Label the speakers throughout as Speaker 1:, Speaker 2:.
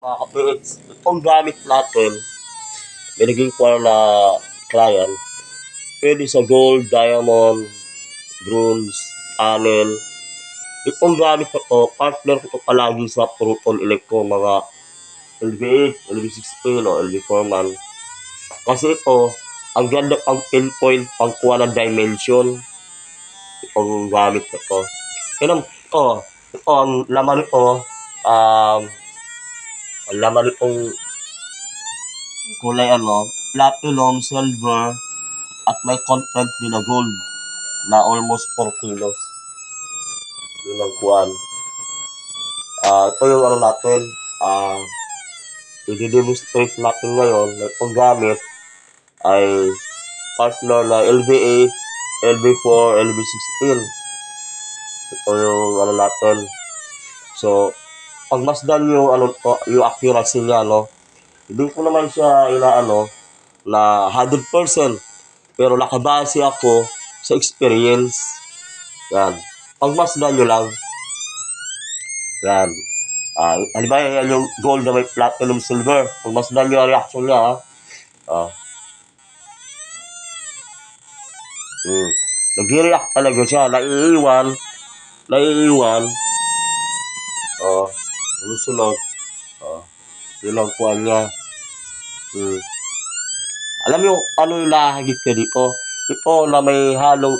Speaker 1: Mga ka-PX, itong gamit natin, binigay ko na client, pwede sa gold, diamond, bronze, anel. Itong gamit ko to, partner ko to palagi sa Proton Electro, mga LV8, LV16 o LV4 Kasi ito, ang ganda pang pinpoint, pang kuha ng dimension. Itong gamit ko to. Yan ito, ang laman nito, ang laman nitong kulay platinum, silver, at may content din na gold na almost 4 kilos. Yun ang kuhan. Ito yung natin, i-demonstrate natin ngayon na itong gamit ay partner na LV8, LV4, LV16. Ito yung natin. So, pag masdan yung yung accuracy niya, hindi ko naman siya na 100%, pero nakabase ako sa experience. Yan. Pag masdan nyo lang, yan. Halimbawa, yan yung gold na may platinum silver. Pag masdan nyo ang reaction niya, nag-react talaga siya. Naiiwan. Susunod. Yun ang kuha niya. Alam mo ano yung nahagit ka dito? Ito na may halong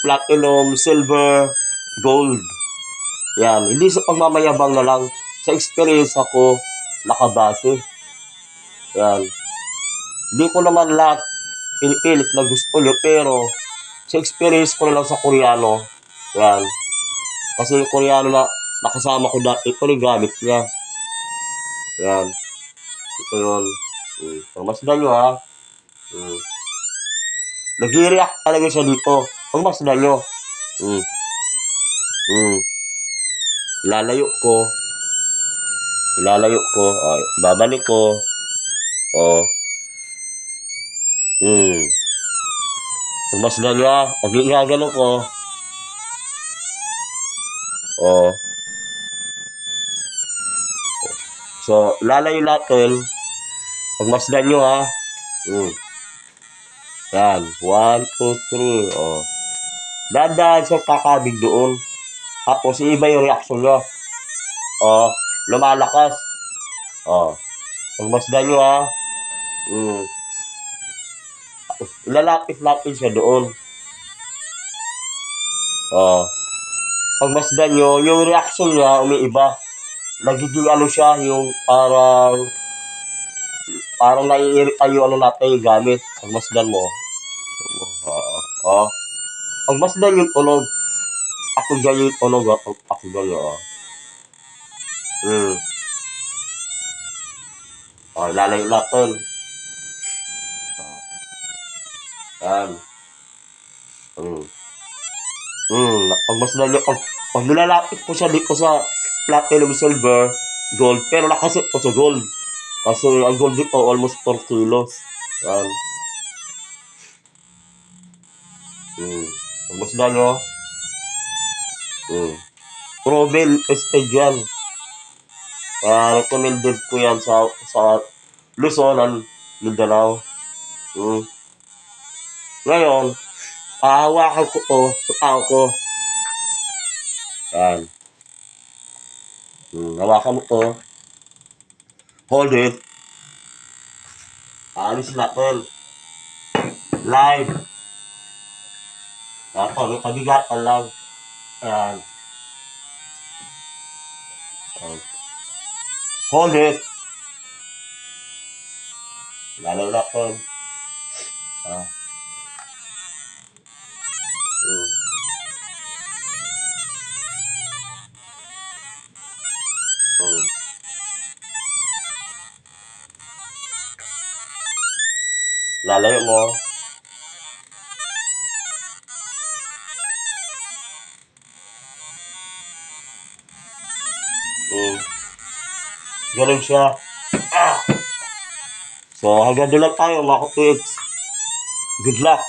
Speaker 1: platinum, silver, gold. Yan. Hindi sa pagmamayabang na lang. Sa experience ako, nakabase. Yan. Hindi ko naman lahat pinipilit na gusto nyo, pero sa experience ko na lang sa Koreano, yan. Kasi yung Koreano na nakasama ko dati, ito yung gamit niya. Yan. Ito yun. Masdan nyo ha. Nag-react talaga siya dito. Masdan nyo. Ilalayo ko. Babalik ko. Masdan nyo ha. Pag igagano ko. So, lalayo natin. Pag masdan nyo ha. Yan. 1, 2, 3. Dadaan siya kakabig doon. Tapos, iba yung reaction nyo. Lumalakas. Pag masdan nyo ha. Ilalapit-lapit siya doon. Pag masdan nyo, yung reaction niya umiiba. Nagiging siya, yung parang naiirita yung natin yung gamit. Pag masdan mo. Pag masdan yung tunog, ako dyan yung tunog. Ako dyan lalayo natin. Yan. Pag masdan nyo, pag nilalapit ko siya dito sa platinum, silver, gold, pero nakasit ko sa gold. Kasi ang gold dito almost 4 kilos. Yan. Pag masdan nyo, proven stage yan. Recommended ko yan sa Luzon, Mindanao. Ngayon, hahawakan ko to sa tao ko. Yan. Hawakan mo to. Hold it. Aalisin natin. Live. May pabigatan lang. Yan. Hold it. Lalaw natin. Lalayo mo. Ganun siya. So, hanggang doon lang tayo mga ka-PX. Good luck.